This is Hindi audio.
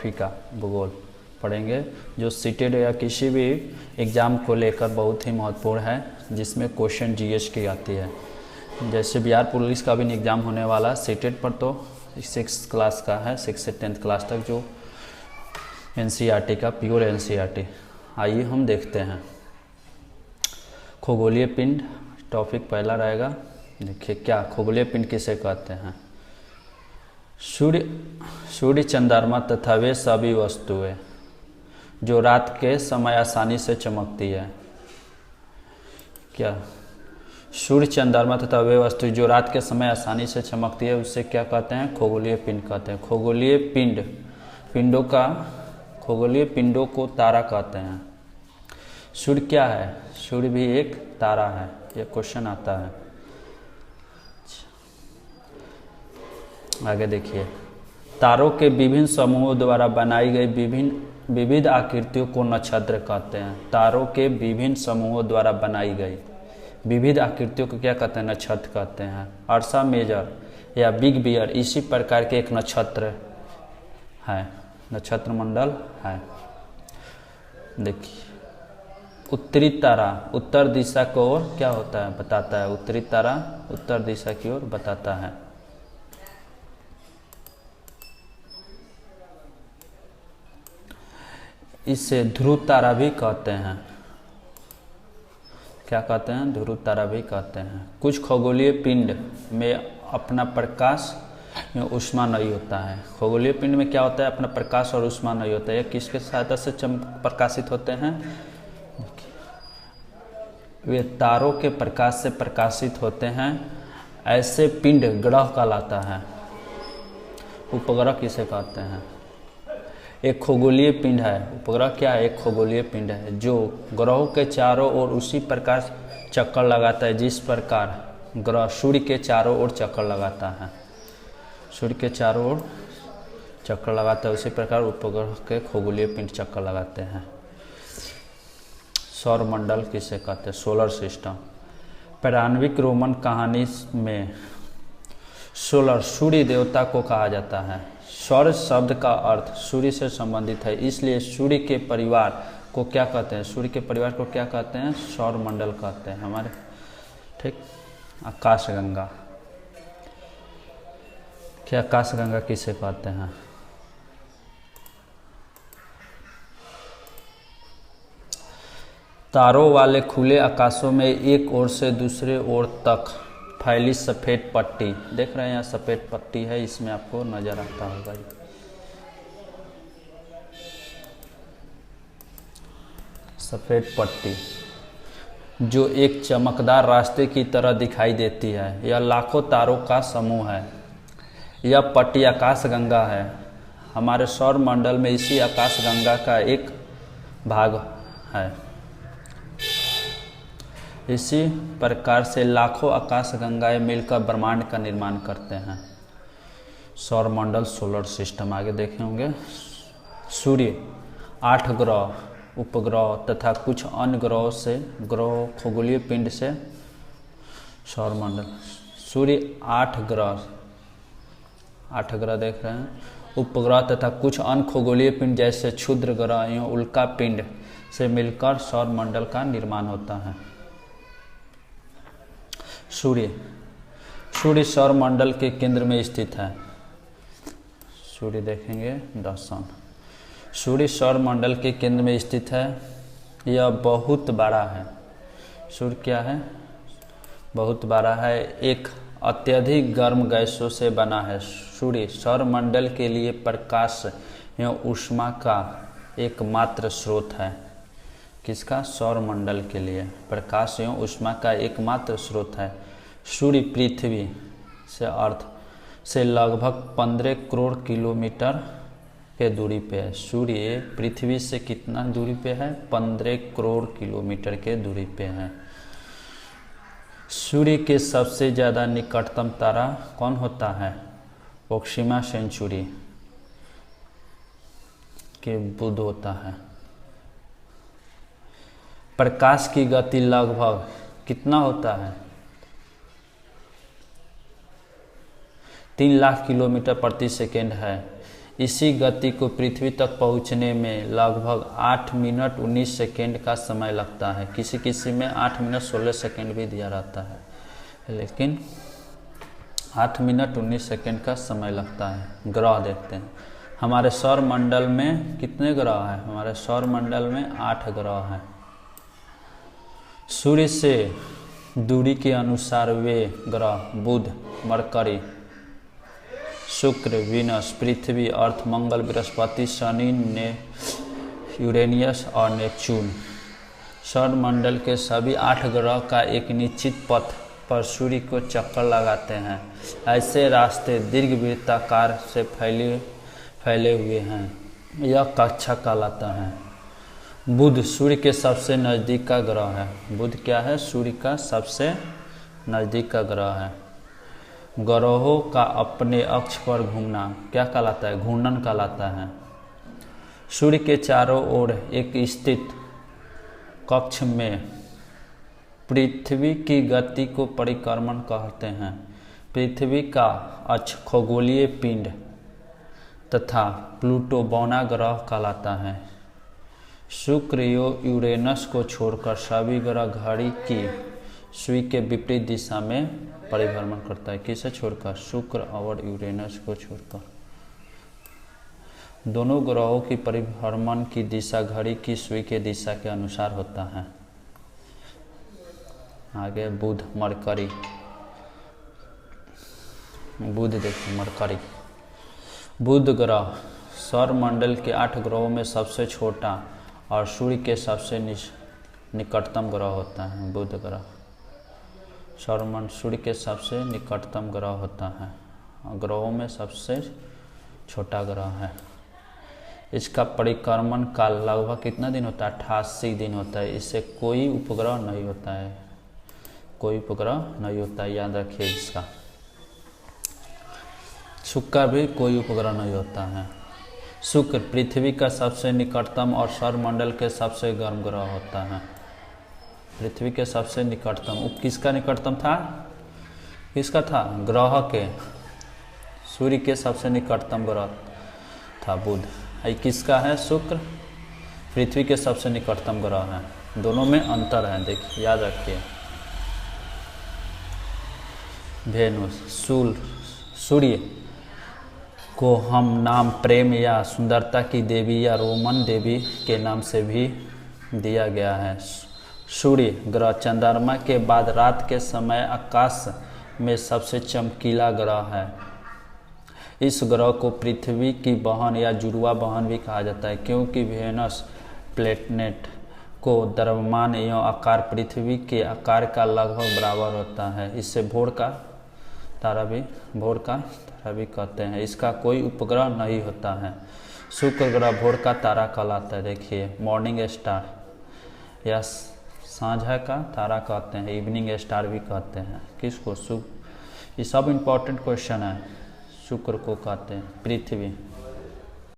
ज्योग्राफी का भूगोल पढ़ेंगे, जो सीटेड या किसी भी एग्ज़ाम को लेकर बहुत ही महत्वपूर्ण है, जिसमें क्वेश्चन जीएस की आती है। जैसे बिहार पुलिस का भी एग्ज़ाम होने वाला है सीटेड पर, तो 6 क्लास का है, 6 से 10th क्लास तक, जो एनसीईआरटी का प्योर एनसीईआरटी। आइए हम देखते हैं। खगोलीय पिंड टॉपिक पहला रहेगा। देखिए क्या खगोलीय पिंड किसे कहते हैं। सूर्य, चंद्रमा तथा वे सभी वस्तुएं जो रात के समय आसानी से चमकती है। क्या सूर्य, चंद्रमा तथा वे वस्तु जो रात के समय आसानी से चमकती है, उससे क्या कहते हैं, खगोलीय पिंड कहते हैं। खगोलीय पिंडों को तारा कहते हैं। सूर्य क्या है, सूर्य भी एक तारा है, यह क्वेश्चन आता है। आगे देखिए, तारों के विभिन्न समूहों द्वारा बनाई गई विविध आकृतियों को नक्षत्र कहते हैं। तारों के विभिन्न समूहों द्वारा बनाई गई विविध आकृतियों को क्या कहते हैं, नक्षत्र कहते हैं। अर्सा मेजर या बिग बियर इसी प्रकार के एक नक्षत्र है, नक्षत्र मंडल है। देखिए, उत्तरी तारा उत्तर दिशा की ओर क्या होता है, बताता है। उत्तरी तारा उत्तर दिशा की ओर बताता है। इसे ध्रुव तारा भी कहते हैं। क्या कहते हैं, ध्रुव तारा भी कहते हैं। कुछ खगोलीय पिंड में अपना प्रकाश में ऊष्मा नहीं होता है। खगोलीय पिंड में क्या होता है, अपना प्रकाश और ऊष्मा नहीं होता है। किसके सहायता से प्रकाशित होते हैं, वे तारों के प्रकाश से प्रकाशित होते हैं। ऐसे पिंड ग्रह कहलाता है। उपग्रह किसे कहते हैं, एक खगोलीय पिंड है। उपग्रह क्या है, एक खगोलीय पिंड है जो ग्रहों के चारों ओर उसी प्रकार चक्कर लगाता है जिस प्रकार ग्रह सूर्य के चारों ओर चक्कर लगाता है। सूर्य के चारों ओर चक्कर लगाता है, उसी प्रकार उपग्रह के खगोलीय पिंड चक्कर लगाते हैं। सौर मंडल किसे कहते हैं, सोलर सिस्टम। पौराणिक रोमन कहानी में सोलर सूर्य देवता को कहा जाता है। सौर शब्द का अर्थ सूर्य से संबंधित है, इसलिए सूर्य के परिवार को क्या कहते हैं, सूर्य के परिवार को क्या कहते हैं, सौर मंडल कहते हैं हमारे। ठीक, आकाशगंगा। क्या आकाशगंगा किसे कहते हैं, तारों वाले खुले आकाशों में एक ओर से दूसरे ओर तक फैली सफ़ेद पट्टी। देख रहे हैं यहाँ सफ़ेद पट्टी है, इसमें आपको नजर आता होगा। सफ़ेद पट्टी जो एक चमकदार रास्ते की तरह दिखाई देती है, यह लाखों तारों का समूह है। यह पट्टी आकाशगंगा है। हमारे सौर मंडल में इसी आकाशगंगा का एक भाग है। इसी प्रकार से लाखों आकाशगंगाएं मिलकर ब्रह्मांड का निर्माण करते हैं। सौर मंडल, सोलर सिस्टम। आगे देखे होंगे, सूर्य, 8 ग्रह, उपग्रह तथा कुछ अन्य ग्रहों से खगोलीय पिंड से सौर मंडल। सूर्य 8 ग्रह देख रहे हैं, उपग्रह तथा कुछ अन्य खगोलीय पिंड जैसे क्षुद्र ग्रह या उल्का पिंड से मिलकर सौर मंडल का निर्माण होता है। सूर्य सौर मंडल के केंद्र में स्थित है। सूर्य देखेंगे दर्शन। सूर्य सौर मंडल के केंद्र में स्थित है। यह बहुत बड़ा है। सूर्य क्या है, बहुत बड़ा है। एक अत्यधिक गर्म गैसों से बना है। सूर्य सौर मंडल के लिए प्रकाश एवं ऊष्मा का एकमात्र स्रोत है। किसका, सौर मंडल के लिए प्रकाश एवं ऊष्मा का एकमात्र स्रोत है। सूर्य पृथ्वी से अर्थ से लगभग 15 करोड़ किलोमीटर के दूरी पे है। सूर्य पृथ्वी से कितना दूरी पे है, 15 करोड़ किलोमीटर के दूरी पे है। सूर्य के सबसे ज़्यादा निकटतम तारा कौन होता है, प्रोक्सिमा सेंचुरी के बुध होता है। प्रकाश की गति लगभग कितना होता है, 3 लाख किलोमीटर प्रति सेकेंड है। इसी गति को पृथ्वी तक पहुंचने में लगभग 8 मिनट 19 सेकेंड का समय लगता है। किसी किसी में 8 मिनट 16 सेकेंड भी दिया रहता है, लेकिन 8 मिनट 19 सेकेंड का समय लगता है। ग्रह देखते हैं, हमारे सौर मंडल में कितने ग्रह हैं? हमारे सौर मंडल में 8 ग्रह हैं। सूर्य से दूरी के अनुसार वे ग्रह बुध, मरकरी, शुक्र, वीनस, पृथ्वी, अर्थ, मंगल, बृहस्पति, शनि, यूरेनियस और नेपच्यून। सौर मंडल के सभी 8 ग्रह का एक निश्चित पथ पर सूर्य को चक्कर लगाते हैं। ऐसे रास्ते दीर्घवृत्ताकार से फैले हुए हैं। यह कक्षा कहलाता है। बुध सूर्य के सबसे नज़दीक का ग्रह है। बुध क्या है? सूर्य का सबसे नज़दीक का ग्रह है। ग्रहों का अपने अक्ष पर घूमना क्या कहलाता है? घूर्णन कहलाता है। सूर्य के चारों ओर एक स्थित कक्ष में पृथ्वी की गति को परिक्रमण कहते हैं। पृथ्वी का अक्ष खगोलीय पिंड तथा प्लूटो बौना ग्रह कहलाता है। शुक्र यूरेनस को छोड़कर सभी ग्रह घड़ी की सुई के विपरीत दिशा में परिभ्रमण करता है। किसे छोड़कर? शुक्र और यूरेनस को छोड़कर। दोनों ग्रहों की परिभ्रमण की दिशा घड़ी की सुई के दिशा के अनुसार होता है। आगे बुध, मरकरी। बुध देखिए, मरकरी। बुध ग्रह सौर मंडल के 8 ग्रहों में सबसे छोटा और सूर्य के सबसे निकटतम ग्रह होता है। बुध ग्रह सूर्य के सबसे निकटतम ग्रह होता है। ग्रहों में सबसे छोटा ग्रह है। इसका परिक्रमण काल लगभग कितना दिन होता है? 88 दिन होता है। इससे कोई उपग्रह नहीं होता है। कोई उपग्रह नहीं होता है, याद रखिए इसका। शुक्र का भी कोई उपग्रह नहीं होता है। शुक्र पृथ्वी का सबसे निकटतम और सौर मंडल के सबसे गर्म ग्रह होता है। पृथ्वी के सबसे निकटतम, किसका निकटतम था? किसका था? ग्रह के। सूर्य के सबसे निकटतम ग्रह था बुध। किसका है? शुक्र। पृथ्वी के सबसे निकटतम ग्रह है। दोनों में अंतर है, देखिए, याद रखिए। वेनुस, सूर्य को हम नाम प्रेम या सुंदरता की देवी या रोमन देवी के नाम से भी दिया गया है। सूर्य ग्रह चंद्रमा के बाद रात के समय आकाश में सबसे चमकीला ग्रह है। इस ग्रह को पृथ्वी की बहन या जुड़वा बहन भी कहा जाता है, क्योंकि वेनस प्लेनेट को द्रव्यमान एवं आकार पृथ्वी के आकार का लगभग बराबर होता है। इससे भोर का तारा भी कहते हैं। इसका कोई उपग्रह नहीं होता है। शुक्र ग्रह भोर का तारा कहलाता है। देखिए, मॉर्निंग स्टार या सांझा का तारा कहते हैं, इवनिंग स्टार भी कहते हैं। किसको? ये सब इम्पोर्टेंट क्वेश्चन है। शुक्र को कहते हैं। पृथ्वी